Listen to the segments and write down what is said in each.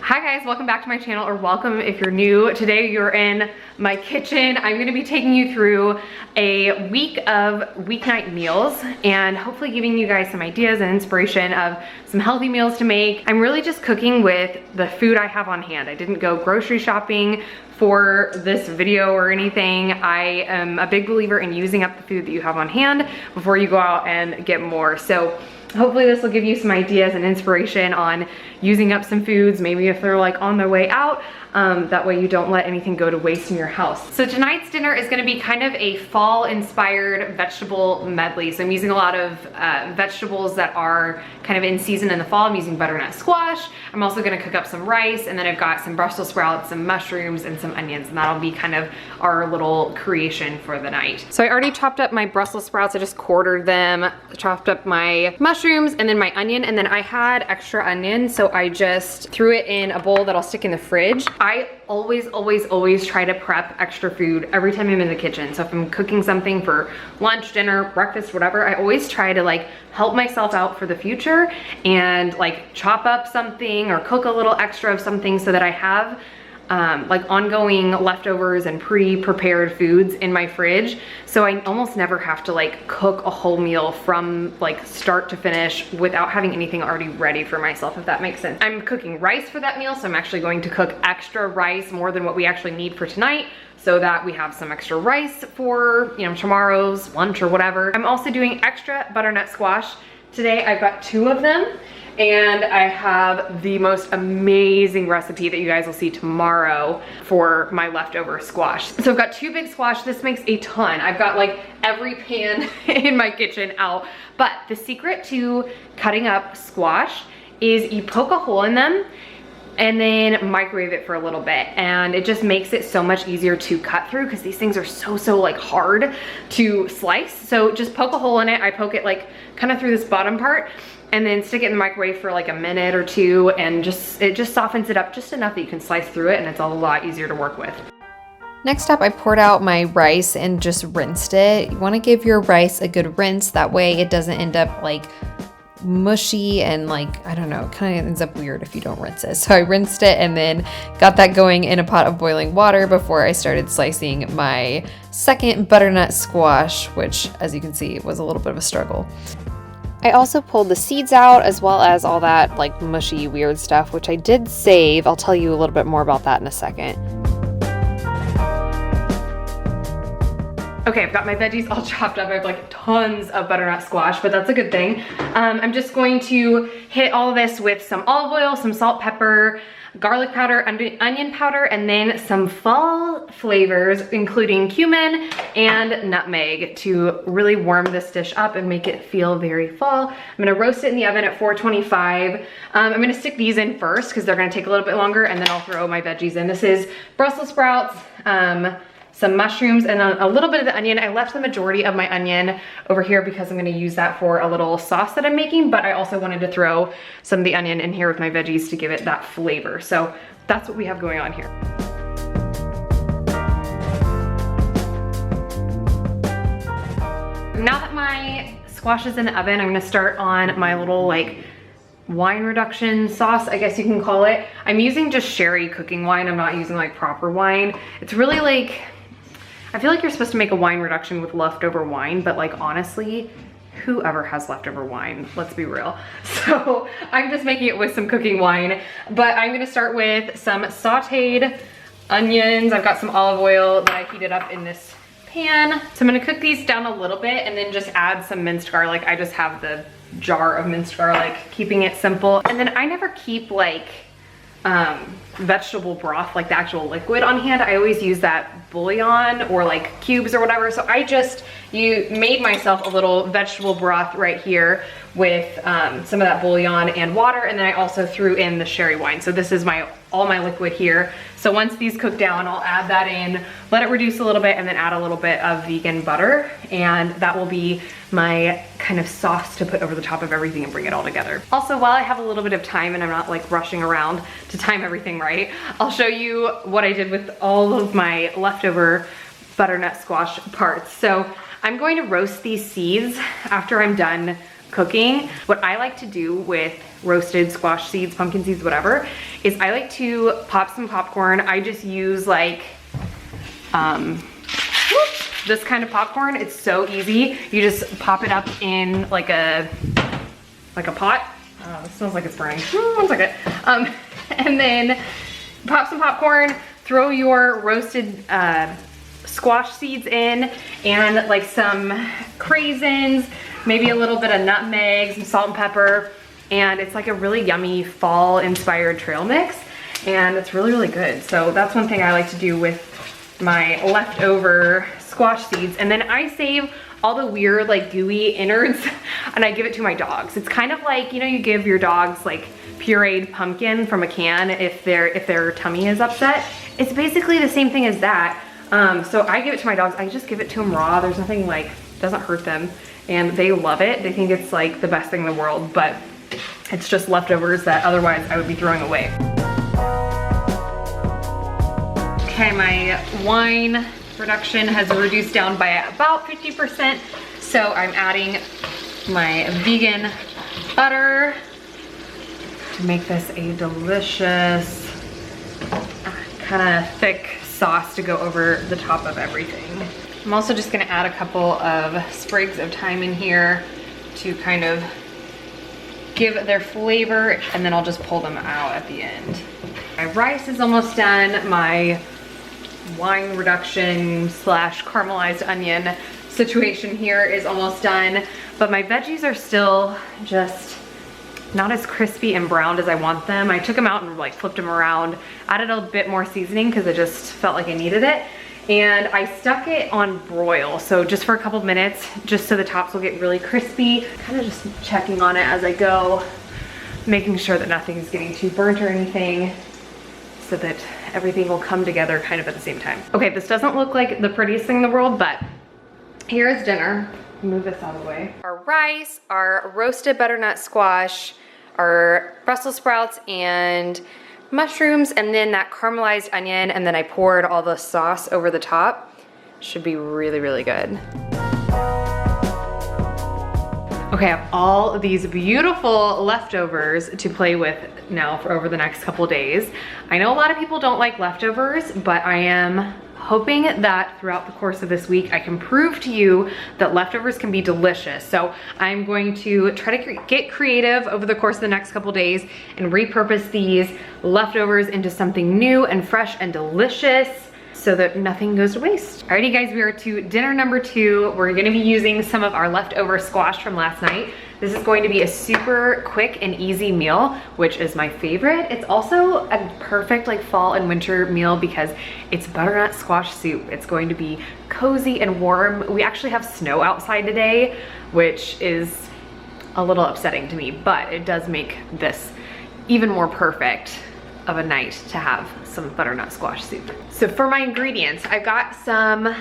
Hi guys, welcome back to my channel, or welcome if you're new. Today you're in my kitchen. I'm gonna be taking you through a week of weeknight meals and hopefully giving you guys some ideas and inspiration of some healthy meals to make. I'm really just cooking with the food I have on hand. I didn't go grocery shopping for this video or anything. I am a big believer in using up the food that you have on hand before you go out and get more. So hopefully this will give you some ideas and inspiration on using up some foods, maybe if they're like on their way out. That way you don't let anything go to waste in your house. So tonight's dinner is gonna be kind of a fall inspired vegetable medley. So I'm using a lot of vegetables that are kind of in season in the fall. I'm using butternut squash. I'm also gonna cook up some rice, and then I've got some Brussels sprouts, some mushrooms, and some onions, and that'll be kind of our little creation for the night. So I already chopped up my Brussels sprouts. I just quartered them, chopped up my mushrooms, and then my onion, and then I had extra onion, so I just threw it in a bowl that I'll stick in the fridge. I always try to prep extra food every time I'm in the kitchen. So if I'm cooking something for lunch, dinner, breakfast, whatever, I always try to like help myself out for the future and like chop up something or cook a little extra of something so that I have like ongoing leftovers and pre-prepared foods in my fridge. So I almost never have to like cook a whole meal from like start to finish without having anything already ready for myself, if that makes sense. I'm cooking rice for that meal, so I'm actually going to cook extra rice, more than what we actually need for tonight, so that we have some extra rice for, you know, tomorrow's lunch or whatever. I'm also doing extra butternut squash. Today I've got 2 of them, and I have the most amazing recipe that you guys will see tomorrow for my leftover squash. So I've got 2 big squash. This makes a ton. I've got like every pan in my kitchen out. But the secret to cutting up squash is you poke a hole in them and then microwave it for a little bit, and it just makes it so much easier to cut through because these things are so like hard to slice. So just poke a hole in it. I poke it like kind of through this bottom part, and then stick it in the microwave for like a minute or 2, and it just softens it up just enough that you can slice through it, and it's a lot easier to work with. Next up, I poured out my rice and just rinsed it. You want to give your rice a good rinse, that way it doesn't end up like mushy and like, I don't know, it kind of ends up weird if you don't rinse it. So I rinsed it and then got that going in a pot of boiling water before I started slicing my second butternut squash, which, as you can see, was a little bit of a struggle. I also pulled the seeds out, as well as all that like mushy weird stuff, which I did save. I'll tell you a little bit more about that in a second. Okay, I've got my veggies all chopped up. I have like tons of butternut squash, but that's a good thing. I'm just going to hit all of this with some olive oil, some salt, pepper, garlic powder, onion powder, and then some fall flavors, including cumin and nutmeg, to really warm this dish up and make it feel very fall. I'm gonna roast it in the oven at 425. I'm gonna stick these in first because they're gonna take a little bit longer, and then I'll throw my veggies in. This is Brussels sprouts, some mushrooms, and a little bit of the onion. I left the majority of my onion over here because I'm gonna use that for a little sauce that I'm making, but I also wanted to throw some of the onion in here with my veggies to give it that flavor. So that's what we have going on here. Now that my squash is in the oven, I'm gonna start on my little like wine reduction sauce, I guess you can call it. I'm using just sherry cooking wine. I'm not using like proper wine. It's really like, I feel like you're supposed to make a wine reduction with leftover wine, but like honestly, whoever has leftover wine, let's be real. So I'm just making it with some cooking wine, but I'm gonna start with some sauteed onions. I've got some olive oil that I heated up in this pan. So I'm gonna cook these down a little bit and then just add some minced garlic. I just have the jar of minced garlic, keeping it simple. And then I never keep like vegetable broth, like the actual liquid, on hand. I always use that bouillon or like cubes or whatever. So I just made myself a little vegetable broth right here with some of that bouillon and water, and then I also threw in the sherry wine. So this is all my liquid here. So once these cook down, I'll add that in, let it reduce a little bit, and then add a little bit of vegan butter, and that will be my kind of sauce to put over the top of everything and bring it all together. Also, while I have a little bit of time and I'm not like rushing around to time everything right, I'll show you what I did with all of my leftover butternut squash parts. So I'm going to roast these seeds after I'm done cooking, what I like to do with roasted squash seeds, pumpkin seeds, whatever, is I like to pop some popcorn. I just use like, this kind of popcorn. It's so easy. You just pop it up in like a pot. Oh, it smells like it's burning. 1 second. And then pop some popcorn, throw your roasted squash seeds in, and like some craisins, maybe a little bit of nutmeg, some salt and pepper, and it's like a really yummy fall inspired trail mix, and it's really, really good. So that's one thing I like to do with my leftover squash seeds. And then I save all the weird like gooey innards and I give it to my dogs. It's kind of like, you know, you give your dogs like pureed pumpkin from a can if their tummy is upset. It's basically the same thing as that. So I give it to my dogs. I just give it to them raw. There's nothing like, doesn't hurt them, and they love it. They think it's like the best thing in the world, but it's just leftovers that otherwise I would be throwing away. Okay, my wine production has reduced down by about 50%. So I'm adding my vegan butter to make this a delicious kind of thick sauce to go over the top of everything. I'm also just gonna add a couple of sprigs of thyme in here to kind of give their flavor, and then I'll just pull them out at the end. My rice is almost done. My wine reduction slash caramelized onion situation here is almost done, but my veggies are still just not as crispy and browned as I want them. I took them out and like flipped them around, added a bit more seasoning because I just felt like I needed it, and I stuck it on broil, so just for a couple minutes, just so the tops will get really crispy. Kind of just checking on it as I go, making sure that nothing's getting too burnt or anything, so that everything will come together kind of at the same time. Okay, this doesn't look like the prettiest thing in the world, but here is dinner. Move this out of the way. Our rice, our roasted butternut squash, our Brussels sprouts and mushrooms, and then that caramelized onion, and then I poured all the sauce over the top. Should be really, really good. Okay, I have all of these beautiful leftovers to play with now for over the next couple of days. I know a lot of people don't like leftovers, but I am hoping that throughout the course of this week, I can prove to you that leftovers can be delicious. So I'm going to try to get creative over the course of the next couple of days and repurpose these leftovers into something new and fresh and delicious, so that nothing goes to waste. Alrighty guys, we are to dinner number 2. We're gonna be using some of our leftover squash from last night. This is going to be a super quick and easy meal, which is my favorite. It's also a perfect like fall and winter meal because it's butternut squash soup. It's going to be cozy and warm. We actually have snow outside today, which is a little upsetting to me, but it does make this even more perfect of a night to have some butternut squash soup. So for my ingredients, I've got some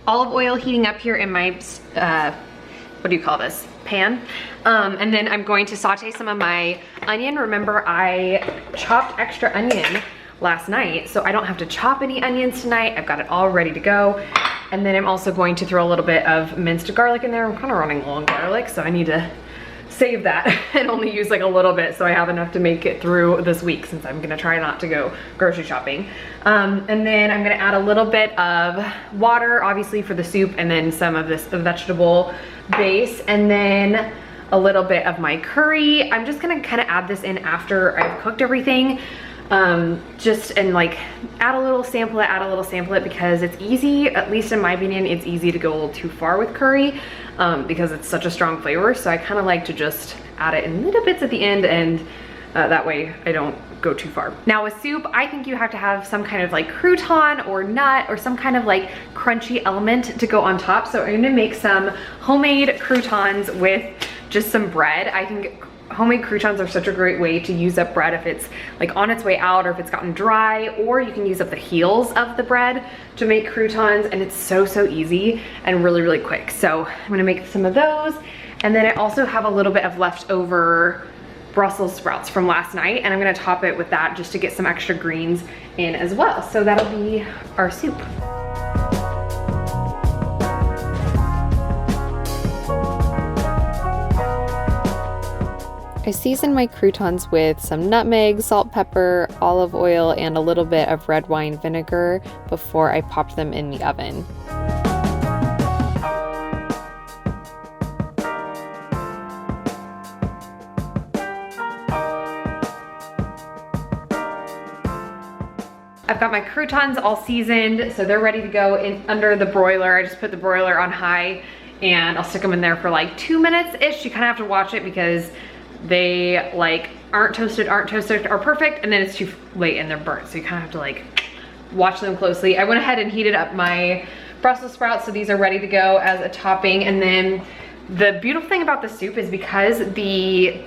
olive oil heating up here in my, what do you call this? Pan. And then I'm going to saute some of my onion. Remember, I chopped extra onion last night, so I don't have to chop any onions tonight. I've got it all ready to go. And then I'm also going to throw a little bit of minced garlic in there. I'm kind of running low on garlic, so I need to save that and only use like a little bit so I have enough to make it through this week, since I'm gonna try not to go grocery shopping. And then I'm gonna add a little bit of water, obviously for the soup, and then some of this vegetable base, and then a little bit of my curry. I'm just gonna kind of add this in after I've cooked everything. And like add a little sample it, because it's easy, at least in my opinion, it's easy to go a little too far with curry because it's such a strong flavor. So I kind of like to just add it in little bits at the end, and that way I don't go too far. Now with soup, I think you have to have some kind of like crouton or nut or some kind of like crunchy element to go on top. So I'm gonna make some homemade croutons with just some bread. I think homemade croutons are such a great way to use up bread if it's like on its way out or if it's gotten dry, or you can use up the heels of the bread to make croutons, and it's so easy and really, really quick. So I'm gonna make some of those, and then I also have a little bit of leftover Brussels sprouts from last night, and I'm gonna top it with that just to get some extra greens in as well. So that'll be our soup. I seasoned my croutons with some nutmeg, salt, pepper, olive oil, and a little bit of red wine vinegar before I popped them in the oven. I've got my croutons all seasoned, so they're ready to go in under the broiler. I just put the broiler on high and I'll stick them in there for like 2 minutes-ish. You kind of have to watch it because they like aren't toasted, or perfect, and then it's too late and they're burnt. So you kind of have to like watch them closely. I went ahead and heated up my Brussels sprouts, so these are ready to go as a topping. And then the beautiful thing about the soup is because the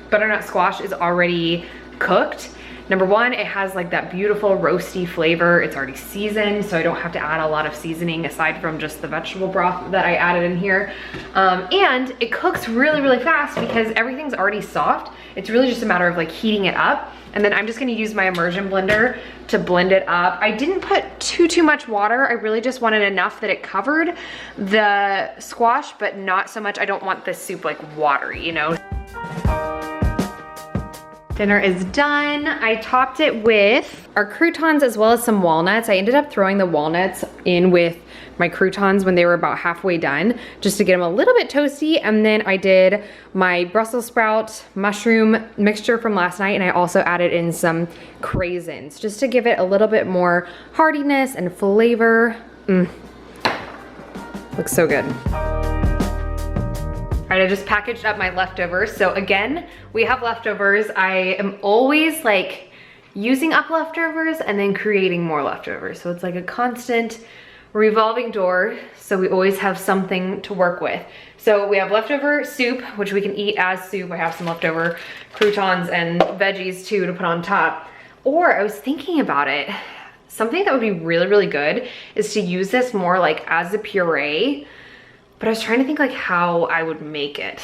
butternut squash is already cooked, number one, it has like that beautiful roasty flavor. It's already seasoned, so I don't have to add a lot of seasoning aside from just the vegetable broth that I added in here. And it cooks really, really fast because everything's already soft. It's really just a matter of like heating it up. And then I'm just gonna use my immersion blender to blend it up. I didn't put too much water. I really just wanted enough that it covered the squash, but not so much. I don't want this soup like watery, you know? Dinner is done. I topped it with our croutons as well as some walnuts. I ended up throwing the walnuts in with my croutons when they were about halfway done, just to get them a little bit toasty. And then I did my Brussels sprout mushroom mixture from last night, and I also added in some craisins just to give it a little bit more heartiness and flavor. Looks so good. All right, I just packaged up my leftovers. So again, we have leftovers. I am always like using up leftovers and then creating more leftovers. So it's like a constant revolving door. So we always have something to work with. So we have leftover soup, which we can eat as soup. I have some leftover croutons and veggies too to put on top. Or I was thinking about it. Something that would be really, really good is to use this more like as a puree. But I was trying to think like how I would make it.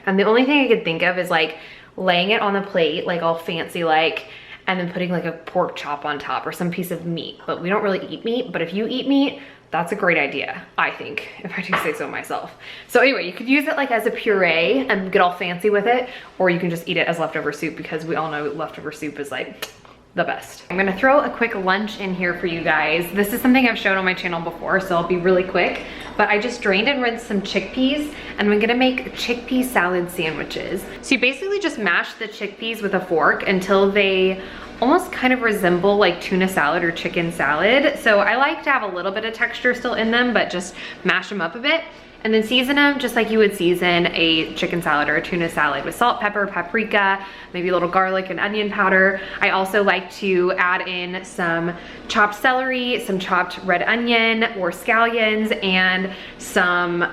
And the only thing I could think of is like laying it on the plate, like all fancy like, and then putting like a pork chop on top or some piece of meat. But we don't really eat meat, but if you eat meat, that's a great idea, I think, if I do say so myself. So anyway, you could use it like as a puree and get all fancy with it, or you can just eat it as leftover soup because we all know leftover soup is like the best. I'm gonna throw a quick lunch in here for you guys. This is something I've shown on my channel before, so I'll be really quick. But I just drained and rinsed some chickpeas, and I'm gonna make chickpea salad sandwiches. So you basically just mash the chickpeas with a fork until they almost kind of resemble like tuna salad or chicken salad. So I like to have a little bit of texture still in them, but just mash them up a bit. And then season them just like you would season a chicken salad or a tuna salad with salt, pepper, paprika, maybe a little garlic and onion powder. I also like to add in some chopped celery, some chopped red onion or scallions, and some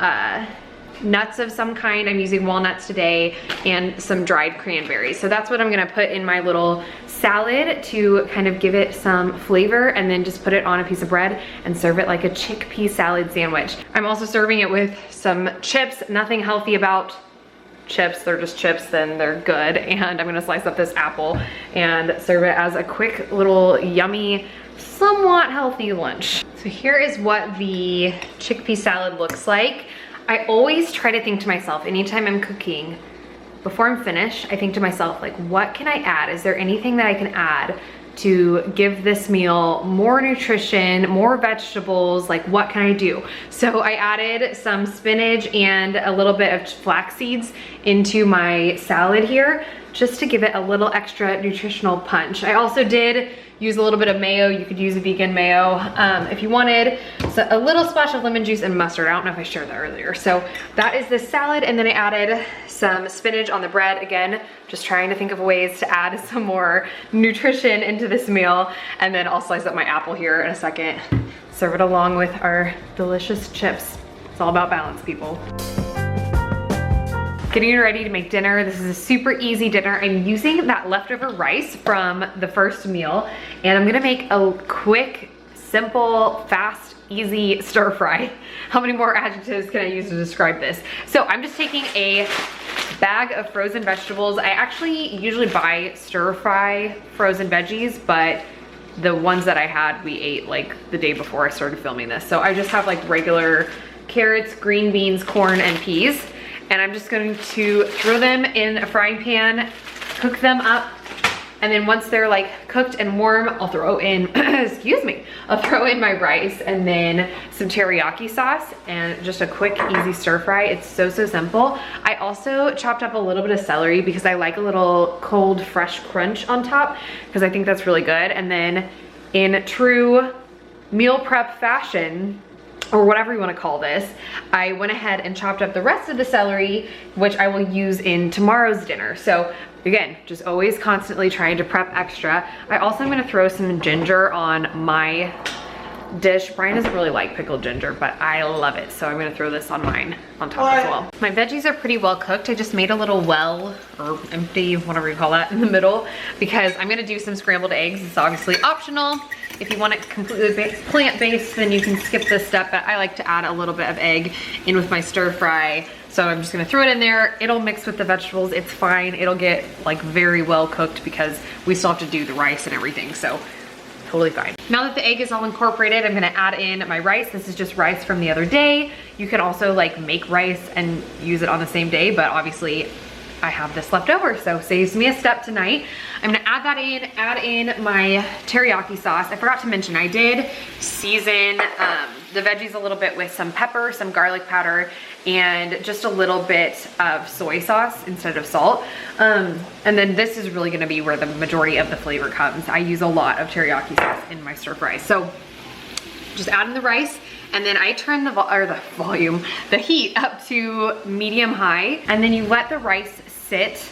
nuts of some kind. I'm using walnuts today, and some dried cranberries. So that's what I'm gonna put in my little salad to kind of give it some flavor, and then just put it on a piece of bread and serve it like a chickpea salad sandwich. I'm also serving it with some chips. Nothing healthy about chips, they're just chips, then they're good. And I'm gonna slice up this apple and serve it as a quick little yummy, somewhat healthy lunch. So here is what the chickpea salad looks like. I always try to think to myself, anytime I'm cooking, before I'm finished, I think to myself, like, what can I add? Is there anything that I can add to give this meal more nutrition, more vegetables? Like, what can I do? So I added some spinach and a little bit of flax seeds into my salad here, just to give it a little extra nutritional punch. I also did use a little bit of mayo. You could use a vegan mayo if you wanted. So a little splash of lemon juice and mustard. I don't know if I shared that earlier. So that is the salad, and then I added some spinach on the bread. Again, just trying to think of ways to add some more nutrition into this meal. And then I'll slice up my apple here in a second. Serve it along with our delicious chips. It's all about balance, people. Getting ready to make dinner. This is a super easy dinner. I'm using that leftover rice from the first meal, and I'm gonna make a quick, simple, fast, easy stir fry. How many more adjectives can I use to describe this? So I'm just taking a bag of frozen vegetables. I actually usually buy stir fry frozen veggies, but the ones that I had, we ate like the day before I started filming this. So I just have like regular carrots, green beans, corn, and peas. and I'm just going to throw them in a frying pan, cook them up, and then once they're like cooked and warm, I'll throw in, excuse me, I'll throw in my rice and then some teriyaki sauce and just a quick, easy stir fry. It's so simple. I also chopped up a little bit of celery because I like a little cold, fresh crunch on top because I think that's really good. And then in true meal prep fashion, or whatever you want to call this, I went ahead and chopped up the rest of the celery, which I will use in tomorrow's dinner. So again, just always constantly trying to prep extra. I also am gonna throw some ginger on my dish. Brian doesn't really like pickled ginger, but I love it. So I'm gonna throw this on mine on top as well. My veggies are pretty well cooked. I just made a little well, or empty, whatever you call that, in the middle, because I'm gonna do some scrambled eggs. It's obviously optional. If you want it completely plant-based, then you can skip this step, but I like to add a little bit of egg in with my stir fry. So I'm just gonna throw it in there. It'll mix with the vegetables, it's fine. It'll get like very well cooked because we still have to do the rice and everything, so totally fine. Now that the egg is all incorporated, I'm gonna add in my rice. This is just rice from the other day. You can also like make rice and use it on the same day, but obviously I have this left over, so saves me a step tonight. I'm gonna add that in, add in my teriyaki sauce. I forgot to mention, I did season the veggies a little bit with some pepper, some garlic powder, and just a little bit of soy sauce instead of salt. And then this is really gonna be where the majority of the flavor comes. I use a lot of teriyaki sauce in my stir fry. So just add in the rice, and then I turn the heat up to medium high, and then you let the rice sit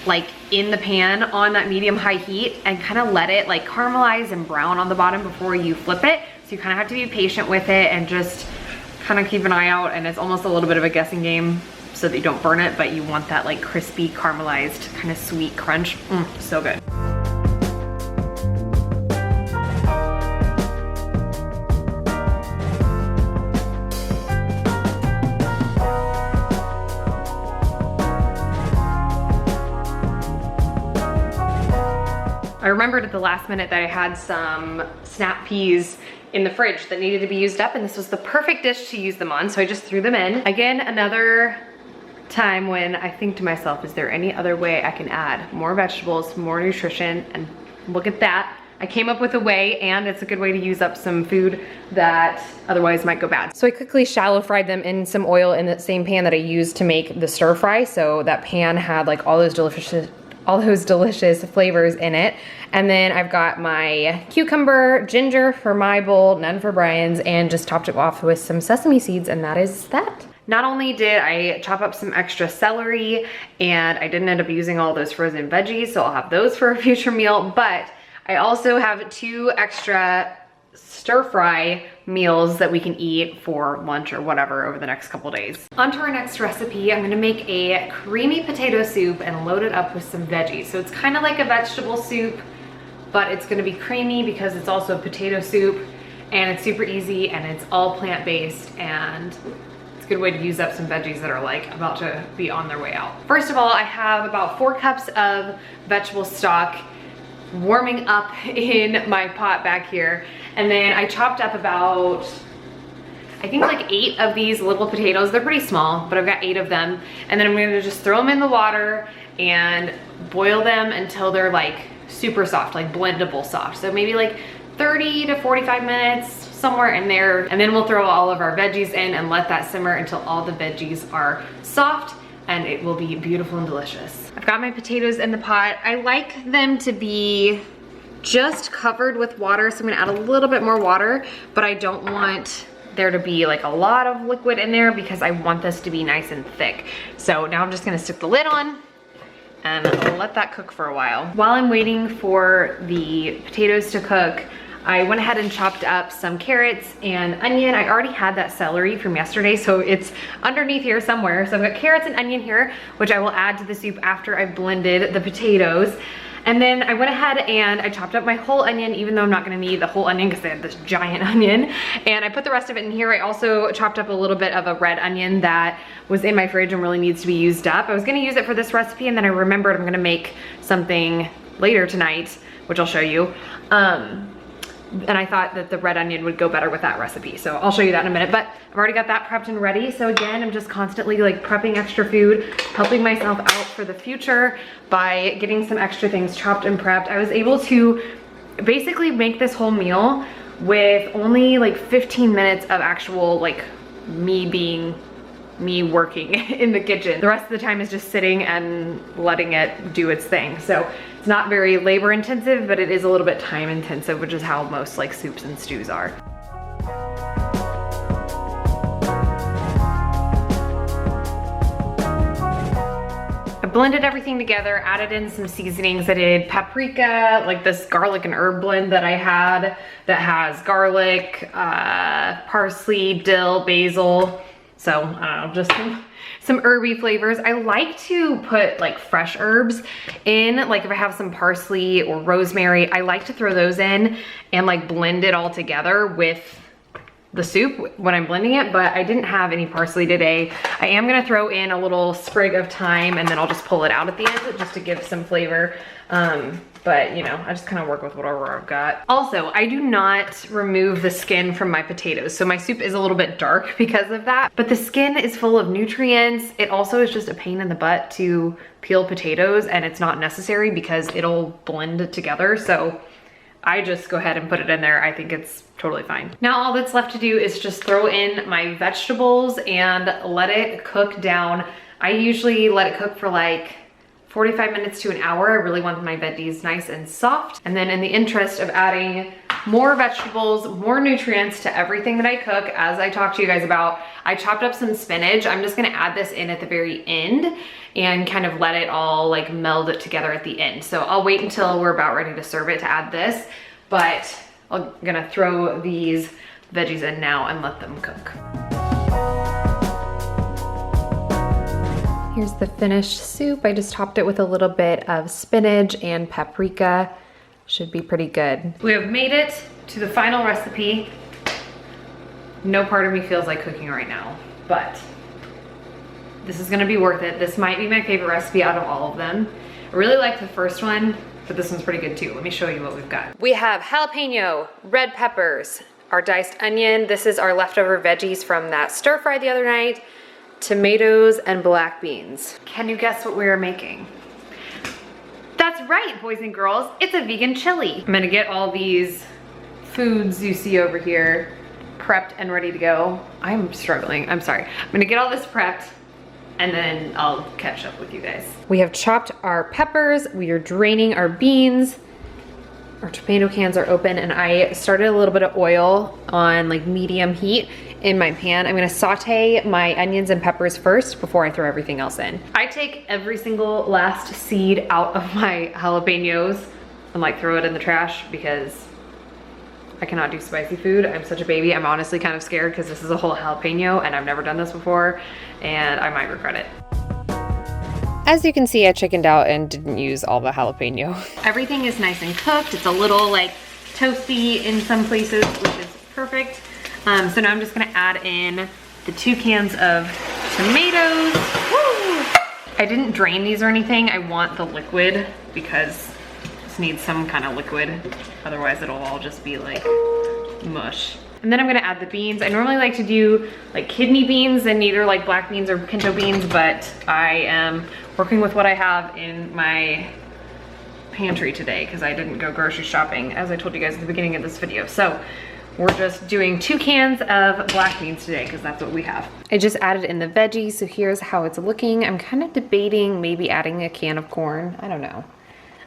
like in the pan on that medium high heat and kind of let it like caramelize and brown on the bottom before you flip it. So you kind of have to be patient with it and just kind of keep an eye out, and it's almost a little bit of a guessing game so that you don't burn it, but you want that like crispy caramelized kind of sweet crunch. So good. I remembered at the last minute that I had some snap peas in the fridge that needed to be used up, and this was the perfect dish to use them on, so I just threw them in. Again, another time when I think to myself, is there any other way I can add more vegetables, more nutrition? And look at that. I came up with a way, and it's a good way to use up some food that otherwise might go bad. So I quickly shallow fried them in some oil in the same pan that I used to make the stir fry, so that pan had like all those delicious flavors in it. And then I've got my cucumber, ginger for my bowl, none for Brian's, and just topped it off with some sesame seeds, and that is that. Not only did I chop up some extra celery, and I didn't end up using all those frozen veggies, so I'll have those for a future meal, but I also have 2 extra stir fry meals that we can eat for lunch or whatever over the next couple days. On to our next recipe. I'm gonna make a creamy potato soup and load it up with some veggies. So it's kind of like a vegetable soup, but it's gonna be creamy because it's also potato soup, and it's super easy, and it's all plant-based, and it's a good way to use up some veggies that are like about to be on their way out. First of all, I have about 4 cups of vegetable stock warming up in my pot back here. And then I chopped up about, I think like 8 of these little potatoes. They're pretty small, but I've got 8 of them. And then I'm gonna just throw them in the water and boil them until they're like super soft, like blendable soft. So maybe like 30 to 45 minutes, somewhere in there. And then we'll throw all of our veggies in and let that simmer until all the veggies are soft, and it will be beautiful and delicious. I've got my potatoes in the pot. I like them to be just covered with water, so I'm gonna add a little bit more water, but I don't want there to be like a lot of liquid in there because I want this to be nice and thick. So now I'm just gonna stick the lid on and I'll let that cook for a while. While I'm waiting for the potatoes to cook, I went ahead and chopped up some carrots and onion. I already had that celery from yesterday, so it's underneath here somewhere. So I've got carrots and onion here, which I will add to the soup after I've blended the potatoes. And then I went ahead and I chopped up my whole onion, even though I'm not gonna need the whole onion because I have this giant onion. And I put the rest of it in here. I also chopped up a little bit of a red onion that was in my fridge and really needs to be used up. I was gonna use it for this recipe, and then I remembered I'm gonna make something later tonight, which I'll show you. and I thought that the red onion would go better with that recipe. So I'll show you that in a minute, but I've already got that prepped and ready. So again, I'm just constantly like prepping extra food, helping myself out for the future by getting some extra things chopped and prepped. I was able to basically make this whole meal with only like 15 minutes of actual like me working in the kitchen. The rest of the time is just sitting and letting it do its thing. So it's not very labor intensive, but it is a little bit time intensive, which is how most like soups and stews are. I blended everything together, added in some seasonings. I did paprika, like this garlic and herb blend that I had that has garlic, parsley, dill, basil. So I don't know, just some herby flavors. I like to put like fresh herbs in, like if I have some parsley or rosemary, I like to throw those in and like blend it all together with the soup when I'm blending it, but I didn't have any parsley today. I am gonna throw in a little sprig of thyme and then I'll just pull it out at the end just to give some flavor. But you know, I just kind of work with whatever I've got. Also, I do not remove the skin from my potatoes. So my soup is a little bit dark because of that, but the skin is full of nutrients. It also is just a pain in the butt to peel potatoes, and it's not necessary because it'll blend together. So I just go ahead and put it in there. I think it's totally fine. Now all that's left to do is just throw in my vegetables and let it cook down. I usually let it cook for like 45 minutes to an hour. I really want my veggies nice and soft. And then in the interest of adding more vegetables, more nutrients to everything that I cook, as I talked to you guys about, I chopped up some spinach. I'm just gonna add this in at the very end and kind of let it all like meld it together at the end. So I'll wait until we're about ready to serve it to add this, but I'm gonna throw these veggies in now and let them cook. Here's the finished soup. I just topped it with a little bit of spinach and paprika. Should be pretty good. We have made it to the final recipe. No part of me feels like cooking right now, but this is gonna be worth it. This might be my favorite recipe out of all of them. I really like the first one, but this one's pretty good too. Let me show you what we've got. We have jalapeno, red peppers, our diced onion. This is our leftover veggies from that stir fry the other night, tomatoes, and black beans. Can you guess what we are making? That's right, boys and girls, it's a vegan chili. I'm gonna get all these foods you see over here prepped and ready to go. I'm struggling, I'm sorry. I'm gonna get all this prepped and then I'll catch up with you guys. We have chopped our peppers, we are draining our beans, our tomato cans are open, and I started a little bit of oil on like medium heat in my pan. I'm gonna saute my onions and peppers first before I throw everything else in. I take every single last seed out of my jalapenos and like throw it in the trash because I cannot do spicy food. I'm such a baby. I'm honestly kind of scared because this is a whole jalapeno and I've never done this before and I might regret it. As you can see, I chickened out and didn't use all the jalapeno. Everything is nice and cooked. It's a little like toasty in some places, which is perfect. So now I'm just gonna add in the 2 cans of tomatoes. Woo! I didn't drain these or anything. I want the liquid because this needs some kind of liquid. Otherwise it'll all just be like mush. And then I'm gonna add the beans. I normally like to do like kidney beans and either like black beans or pinto beans, but I am working with what I have in my pantry today because I didn't go grocery shopping, as I told you guys at the beginning of this video. So we're just doing 2 cans of black beans today because that's what we have. I just added in the veggies, so here's how it's looking. I'm kind of debating maybe adding a can of corn. I don't know.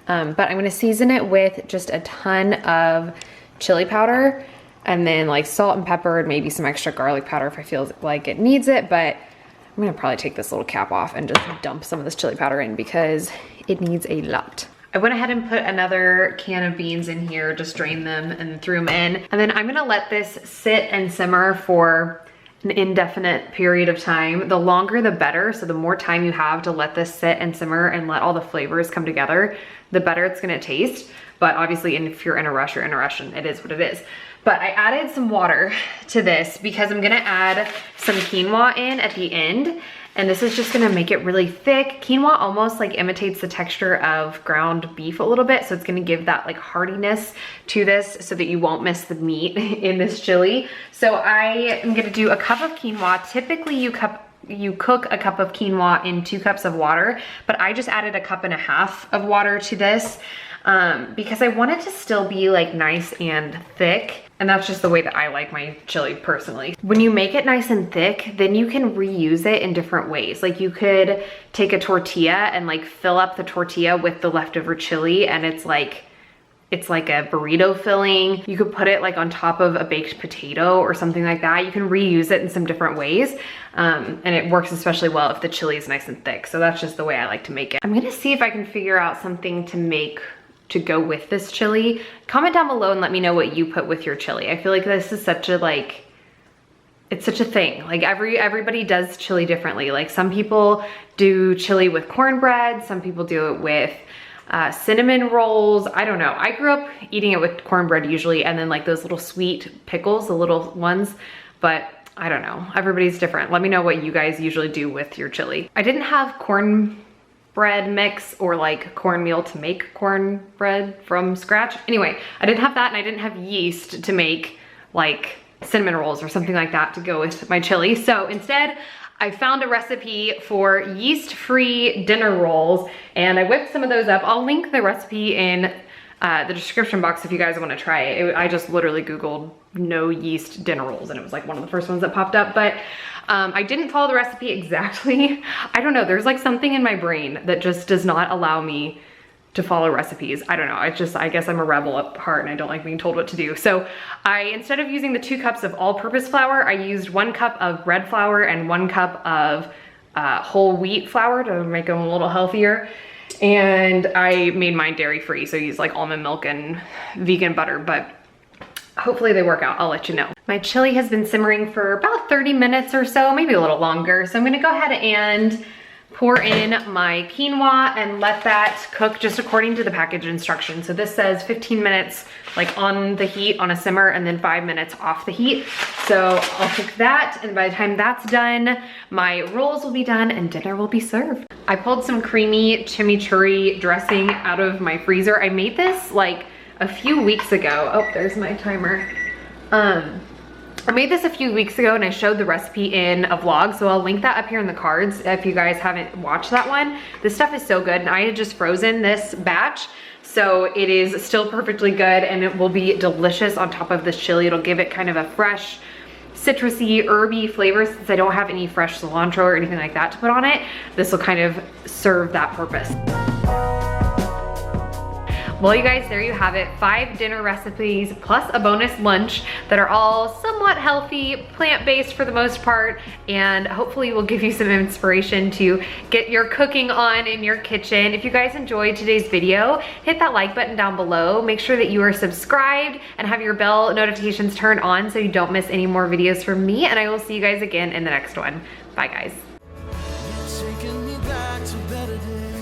But I'm gonna season it with just a ton of chili powder and then like salt and pepper and maybe some extra garlic powder if I feel like it needs it. But I'm gonna probably take this little cap off and just dump some of this chili powder in because it needs a lot. I went ahead and put another can of beans in here, just drained them and threw them in. And then I'm gonna let this sit and simmer for an indefinite period of time. The longer the better, so the more time you have to let this sit and simmer and let all the flavors come together, the better it's gonna taste. But obviously if you're in a rush, you're in a rush and it is what it is. But I added some water to this because I'm gonna add some quinoa in at the end. And this is just gonna make it really thick. Quinoa almost like imitates the texture of ground beef a little bit, so it's gonna give that like heartiness to this so that you won't miss the meat in this chili. So I am gonna do a cup of quinoa. Typically you cook a cup of quinoa in 2 cups of water, but I just added 1.5 cups of water to this because I want it to still be like nice and thick. And that's just the way that I like my chili personally. When you make it nice and thick, then you can reuse it in different ways. Like you could take a tortilla and like fill up the tortilla with the leftover chili, and it's like a burrito filling. You could put it like on top of a baked potato or something like that. You can reuse it in some different ways. And it works especially well if the chili is nice and thick. So that's just the way I like to make it. I'm gonna see if I can figure out something to go with this chili. Comment down below and let me know what you put with your chili. I feel like this is such a like, it's such a thing. Like everybody does chili differently. Like some people do chili with cornbread, some people do it with cinnamon rolls. I don't know. I grew up eating it with cornbread usually, and then like those little sweet pickles, the little ones, but I don't know. Everybody's different. Let me know what you guys usually do with your chili. I didn't have cornbread mix or like cornmeal to make cornbread from scratch. Anyway, I didn't have that, and I didn't have yeast to make like cinnamon rolls or something like that to go with my chili. So instead, I found a recipe for yeast-free dinner rolls, and I whipped some of those up. I'll link the recipe in the description box if you guys want to try it. I just literally Googled no yeast dinner rolls, and it was like one of the first ones that popped up. But I didn't follow the recipe exactly. I don't know, there's like something in my brain that just does not allow me to follow recipes. I don't know, I guess I'm a rebel at heart and I don't like being told what to do. So instead of using the 2 cups of all-purpose flour, I used 1 cup of bread flour and 1 cup of whole wheat flour to make them a little healthier. And I made mine dairy-free, so I used like almond milk and vegan butter, but hopefully they work out. I'll let you know. My chili has been simmering for about 30 minutes or so, maybe a little longer. So I'm gonna go ahead and pour in my quinoa and let that cook just according to the package instructions. So this says 15 minutes like on the heat on a simmer, and then 5 minutes off the heat. So I'll cook that, and by the time that's done, my rolls will be done and dinner will be served. I pulled some creamy chimichurri dressing out of my freezer. I made this like a few weeks ago. Oh, there's my timer. I made this a few weeks ago and I showed the recipe in a vlog, so I'll link that up here in the cards if you guys haven't watched that one. This stuff is so good, and I had just frozen this batch, so it is still perfectly good, and it will be delicious on top of this chili. It'll give it kind of a fresh, citrusy, herby flavor. Since I don't have any fresh cilantro or anything like that to put on it, this will kind of serve that purpose. Well, you guys, there you have it. 5 dinner recipes plus a bonus lunch that are all somewhat healthy, plant-based for the most part, and hopefully will give you some inspiration to get your cooking on in your kitchen. If you guys enjoyed today's video, hit that like button down below. Make sure that you are subscribed and have your bell notifications turned on so you don't miss any more videos from me, and I will see you guys again in the next one. Bye, guys. Taking me back to better days.